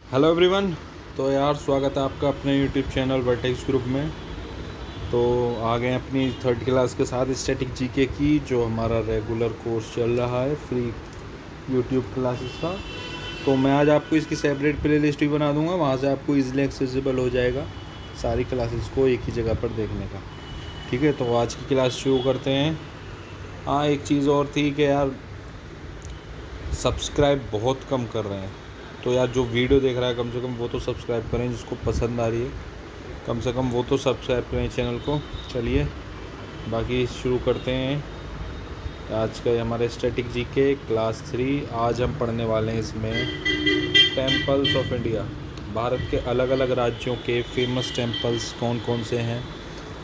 Hello everyone. तो यार स्वागत है आपका अपने यूट्यूब चैनल वर्टेक्स ग्रुप में। तो आ गए अपनी थर्ड क्लास के साथ स्टैटिक जीके की, जो हमारा रेगुलर कोर्स चल रहा है फ्री यूट्यूब क्लासेस का। तो मैं आज आपको इसकी सेपरेट प्लेलिस्ट भी बना दूंगा, वहाँ से आपको इजीली एक्सेसिबल हो जाएगा सारी क्लासेस को एक ही जगह पर देखने का। ठीक है, तो आज की क्लास शुरू करते हैं। हाँ, एक चीज़ और थी कि यार सब्सक्राइब बहुत कम कर रहे हैं, तो यार जो वीडियो देख रहा है कम से कम वो तो सब्सक्राइब करें, जिसको पसंद आ रही है कम से कम वो तो सब्सक्राइब करें चैनल को। चलिए बाकी शुरू करते हैं आज का हमारे स्टैटिक जीके क्लास 3। आज हम पढ़ने वाले हैं इसमें टेम्पल्स ऑफ इंडिया। भारत के अलग अलग राज्यों के फेमस टेम्पल्स कौन कौन से हैं,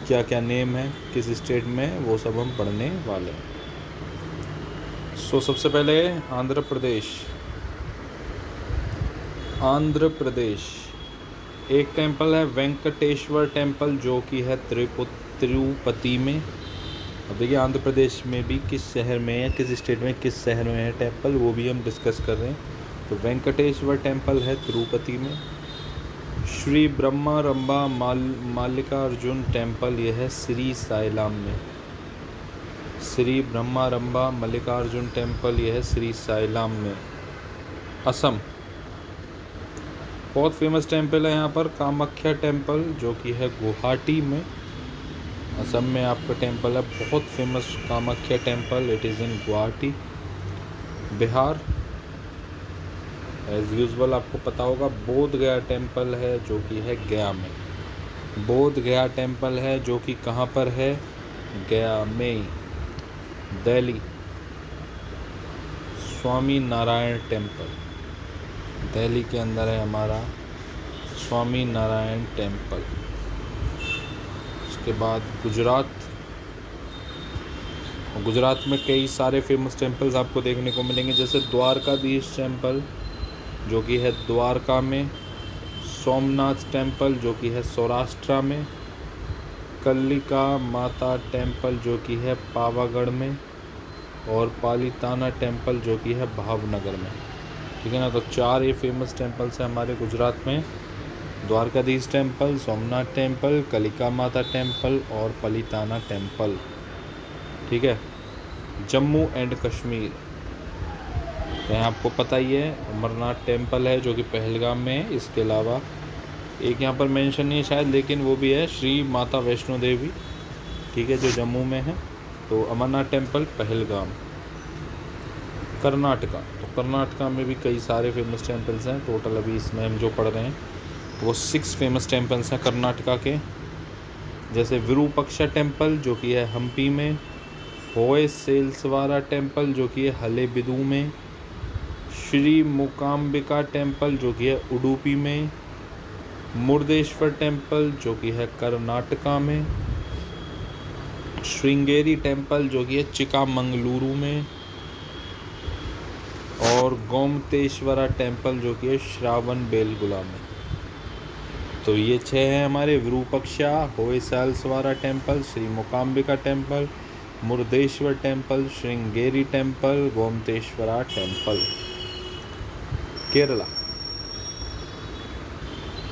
क्या क्या नेम है, किस स्टेट में, वो सब हम पढ़ने वाले हैं। सबसे पहले आंध्र प्रदेश। आंध्र प्रदेश एक टेम्पल है वेंकटेश्वर टेम्पल, जो कि है तिरुपति में। अब देखिए आंध्र प्रदेश में भी किस शहर में है, किस स्टेट में, किस शहर में है टेम्पल, वो भी हम डिस्कस कर रहे हैं। तो वेंकटेश्वर टेम्पल है तिरुपति में। श्री ब्रह्मा रंबा मल्लिकार्जुन टेम्पल, यह है श्री साईलाम में। श्री ब्रह्मा रंबा मल्लिकार्जुन टेम्पल, यह है श्री साईलाम में, असम। बहुत फेमस टेम्पल है यहाँ पर कामाख्या टेम्पल, जो कि है गुवाहाटी में, असम में आपका टेम्पल है। बहुत famous Kamakhya temple, it is in Guwahati, Bihar. As usual आपको पता होगा बोध गया टेम्पल है, जो कि है गया में। बोध गया टेम्पल है जो कि कहाँ पर है, गया में। दिल्ली स्वामी नारायण टेम्पल, दिल्ली के अंदर है हमारा स्वामी नारायण टेम्पल। उसके बाद गुजरात में कई सारे फेमस टेम्पल्स आपको देखने को मिलेंगे, जैसे द्वारकाधीश टेम्पल, जो कि है द्वारका में। सोमनाथ टेम्पल, जो कि है सौराष्ट्र में। कल्लिका माता टेम्पल, जो कि है पावागढ़ में। और पालीताना टेम्पल, जो कि है भावनगर में। ठीक है ना, तो 4 ये फेमस टेम्पल्स हैं हमारे गुजरात में। द्वारकाधीश टेम्पल, सोमनाथ टेम्पल, कलिका माता टेम्पल और पलिताना टेम्पल। ठीक है। जम्मू एंड कश्मीर, तो यहाँ आपको पता ही है अमरनाथ टेम्पल है, जो कि पहलगाम में है। इसके अलावा एक यहाँ पर मेंशन नहीं है शायद, लेकिन वो भी है श्री माता वैष्णो देवी, ठीक है, जो जम्मू में है। तो अमरनाथ टेम्पल पहलगाम। कर्नाटका, तो कर्नाटका में भी कई सारे फेमस टेम्पल्स हैं। टोटल अभी इसमें हम जो पढ़ रहे हैं वो 6 फेमस टेम्पल्स हैं कर्नाटका के, जैसे विरूपाक्षा टेम्पल, जो कि है हम्पी में। होयसलेश्वरा टेम्पल, जो कि है हलेबिदु में। श्री मूकाम्बिका टेम्पल, जो कि है उडुपी में। मुर्देश्वर टेम्पल, जो कि है कर्नाटका में। श्रृंगेरी टेम्पल, जो कि है चिकामंगलुरु में। और गोमतेश्वरा टेम्पल, जो कि है श्रावण बेलगुला में। तो ये 6 हैं हमारे, Virupaksha, Hoysaleshwara temple, Shri Mookambika temple, Murdeshwar temple, Sringeri temple, Gomateshwara temple. Kerala,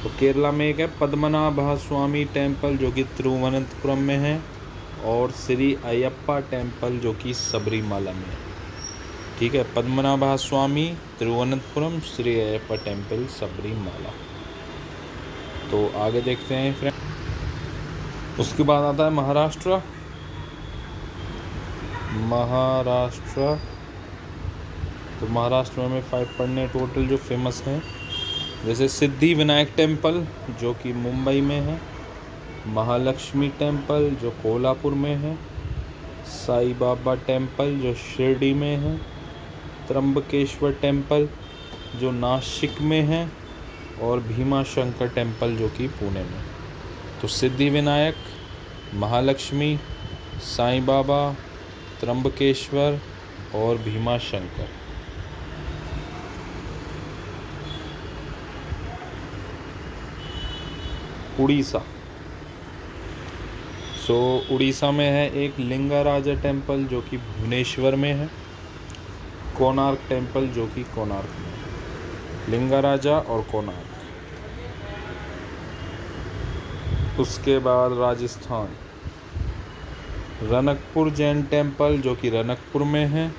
तो केरला में एक है पद्मनाभ स्वामी टेम्पल, जो कि तिरुवनंतपुरम में है। और श्री अयप्पा टेम्पल, जो कि सबरीमाला में है। ठीक है, पद्मनाभ स्वामी तिरुवनंतपुरम, श्री अयप्पा टेम्पल सबरीमाला। तो आगे देखते हैं फ्रेंड। उसके बाद आता है महाराष्ट्र। तो महाराष्ट्र में 5 पढ़ने टोटल जो फेमस हैं, जैसे सिद्धि विनायक टेम्पल, जो कि मुंबई में है। महालक्ष्मी टेम्पल, जो कोल्हापुर में है। साईं बाबा टेम्पल, जो शिरडी में है। त्र्यंबकेश्वर टेम्पल, जो नासिक में है। और भीमा शंकर टेम्पल, जो कि पुणे में। तो सिद्धि विनायक, महालक्ष्मी, साईं बाबा, त्र्यंबकेश्वर और भीमा शंकर। उड़ीसा, उड़ीसा में है एक लिंगाराजा टेम्पल, जो कि भुवनेश्वर में है। कोणार्क टेम्पल, जो कि कोणार्क में है। लिंगाराजा और कोणार्क। उसके बाद राजस्थान, रनकपुर जैन टेम्पल जो कि रनकपुर में है,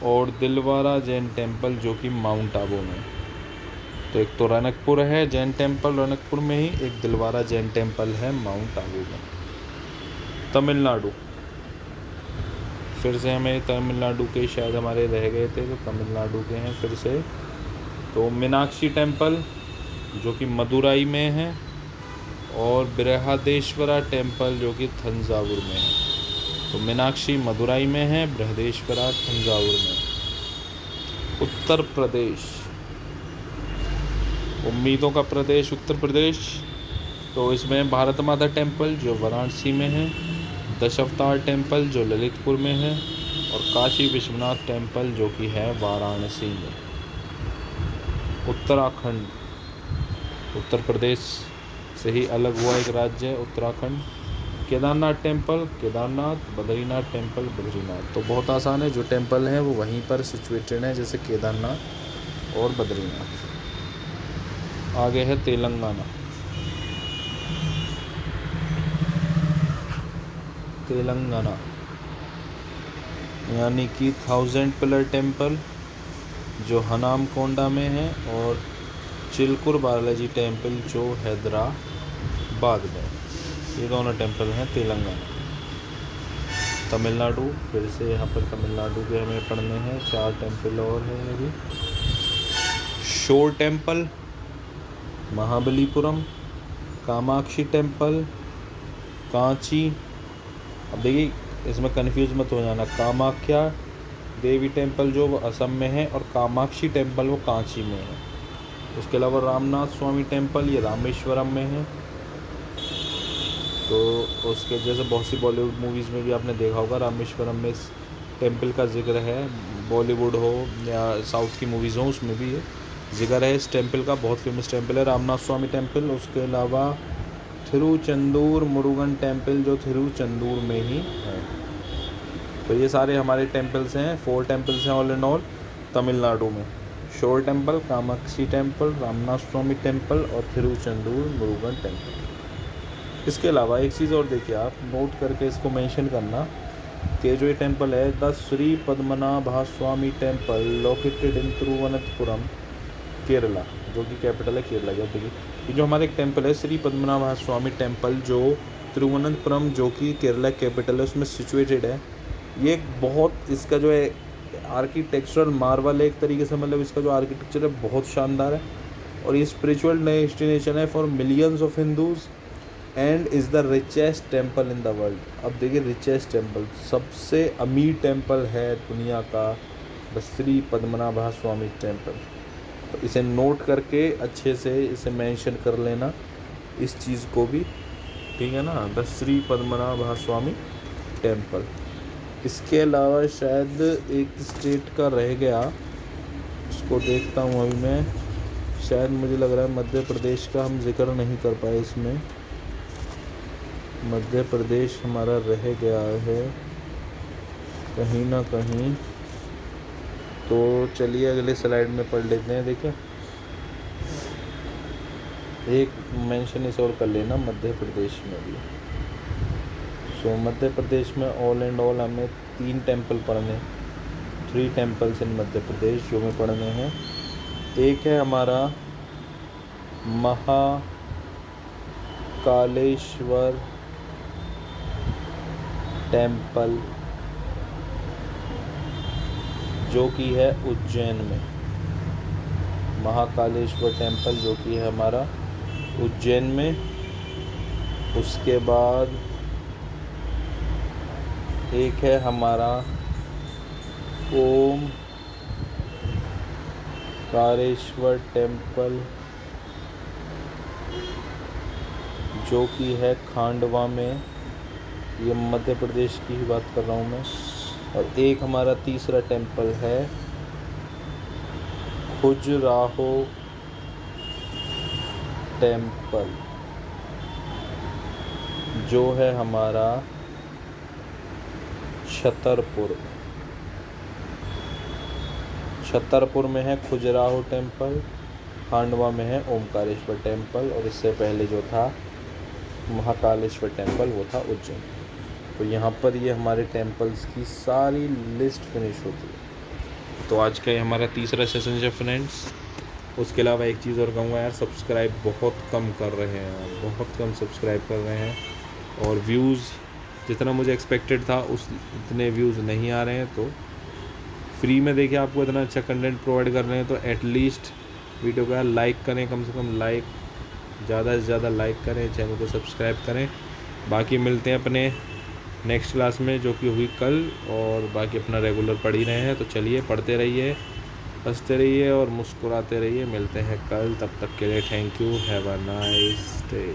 और दिलवारा जैन टेम्पल जो कि माउंट आबू में। तो एक तो रनकपुर है जैन टेम्पल रनकपुर में ही, एक दिलवारा जैन टेम्पल है माउंट आबू में। तमिलनाडु, फिर से हमें तमिलनाडु के शायद हमारे रह गए थे, तो तमिलनाडु के हैं फिर से। तो मीनाक्षी टेम्पल जो कि मदुराई में है, और बृहदेश्वरा टेम्पल जो कि तंजावुर में है। तो मीनाक्षी मदुराई में है, बृहदेश्वरा तंजावुर में। उत्तर प्रदेश, उम्मीदों का प्रदेश उत्तर प्रदेश, तो इसमें भारत माता टेम्पल जो वाराणसी में है, दशावतार टेम्पल जो ललितपुर में है, और काशी विश्वनाथ टेम्पल जो कि है वाराणसी में। उत्तराखंड, उत्तर प्रदेश से ही अलग हुआ एक राज्य है उत्तराखंड। Kedarnath temple Kedarnath, Badrinath temple Badrinath. तो बहुत आसान है, जो टेम्पल हैं वो वहीं पर सिचुएटेड हैं, जैसे केदारनाथ और बद्रीनाथ। आगे है तेलंगाना। तेलंगाना यानी कि 1000 पिलर टेम्पल जो हनामकोंडा में है, और चिलकुर बालाजी टेम्पल जो हैदराबाद में। ये दोनों टेम्पल हैं तेलंगाना। तमिलनाडु, फिर से यहाँ पर तमिलनाडु के हमें पढ़ने हैं, 4 टेम्पल और हैं अभी। शोर टेम्पल, महाबलीपुरम, कामाक्षी टेम्पल, कांची। अब देखिए इसमें कंफ्यूज मत हो जाना, कामाख्या देवी टेम्पल जो असम में है, और कामाक्षी टेम्पल वो कांची में है। उसके अलावा रामनाथ स्वामी टेम्पल ये रामेश्वरम में है। तो उसके जैसे बहुत सी बॉलीवुड मूवीज़ में भी आपने देखा होगा, रामेश्वरम में इस टेम्पल का जिक्र है। बॉलीवुड हो या साउथ की मूवीज़ हो, उसमें भी ये जिक्र है इस टेम्पल का। बहुत फेमस टेम्पल है रामनाथ स्वामी टेम्पल। उसके अलावा थिरुचंदूर मुरुगन टेम्पल जो थिरुचंदूर में ही है। तो ये सारे हमारे टेम्पल्स हैं, 4 टेम्पल्स हैं ऑल एंड ऑल तमिलनाडु में। Shore temple, Kamakshi temple, Ramanatha Swamy temple और थिरुचंदूर मुरुगन टेम्पल। इसके अलावा एक चीज़ और देखिए, आप नोट करके इसको मेंशन करना कि जो ये टेम्पल है, the Shri Padmanabha Swami temple located in Thiruvananthapuram Kerala, जो कि कैपिटल है केरला। जब देखिए ये जो हमारे एक टेम्पल है श्री पद्मनाभा स्वामी टेम्पल जो तिरुवनंतपुरम जो कि केरला कैपिटल है उसमें सिचुएटेड है। ये एक बहुत, इसका जो है आर्किटेक्चरल मार्वल है एक तरीके से, मतलब इसका जो आर्किटेक्चर है बहुत शानदार है, और ये स्पिरिचुअल डेस्टिनेशन है for millions of Hindus and is the richest temple in the world. अब देखिए रिचेस्ट टेम्पल, सबसे अमीर टेम्पल है दुनिया का, the Shri Padmanabha Swami temple. तो इसे नोट करके अच्छे से इसे मेंशन कर लेना इस चीज़ को भी, ठीक है ना, the Shri Padmanabha Swami temple. इसके अलावा शायद एक स्टेट का रह गया, उसको देखता हूँ अभी मैं। शायद मुझे लग रहा है मध्य प्रदेश का हम जिक्र नहीं कर पाए इसमें। मध्य प्रदेश हमारा रह गया है कहीं ना कहीं। तो चलिए अगले स्लाइड में पढ़ लेते हैं। देखिए एक मेंशन इस और कर लेना मध्य प्रदेश में भी। सो मध्य प्रदेश में ऑल एंड ऑल हमें 3 टेम्पल पढ़ने, 3 टेम्पल्स इन मध्य प्रदेश जो हमें पढ़ने हैं। एक है हमारा महाकालेश्वर टेम्पल जो कि है उज्जैन में। महाकालेश्वर टेम्पल जो कि है हमारा उज्जैन में। उसके बाद एक है हमारा ओम कारेश्वर टेम्पल जो कि है खांडवा में, ये मध्य प्रदेश की ही बात कर रहा हूँ मैं। और एक हमारा तीसरा टेम्पल है खजुराहो टेम्पल जो है हमारा छतरपुर में है खजुराहो टेम्पल। खांडवा में है ओमकारेश्वर टेम्पल, और इससे पहले जो था महाकालेश्वर टेम्पल वो था उज्जैन। तो यहाँ पर ये हमारे टेम्पल्स की सारी लिस्ट फिनिश होती है। तो आज का ये हमारा तीसरा सेशन है फ्रेंड्स। उसके अलावा एक चीज़ और कहूँगा यार, सब्सक्राइब बहुत कम कर रहे हैं यार, बहुत कम सब्सक्राइब कर रहे हैं, और व्यूज़ जितना मुझे एक्सपेक्टेड था उस इतने व्यूज़ नहीं आ रहे हैं। तो फ्री में देखिए आपको इतना अच्छा कंटेंट प्रोवाइड कर रहे हैं, तो एटलीस्ट वीडियो को यार लाइक करें, कम से कम लाइक, ज़्यादा से ज़्यादा लाइक करें, चैनल को सब्सक्राइब करें। बाकी मिलते हैं अपने नेक्स्ट क्लास में जो कि हुई कल, और बाकी अपना रेगुलर पढ़ ही रहे हैं। तो चलिए पढ़ते रहिए, हंसते रहिए और मुस्कुराते रहिए। मिलते हैं कल, तब तक के लिए thank you, have a nice day.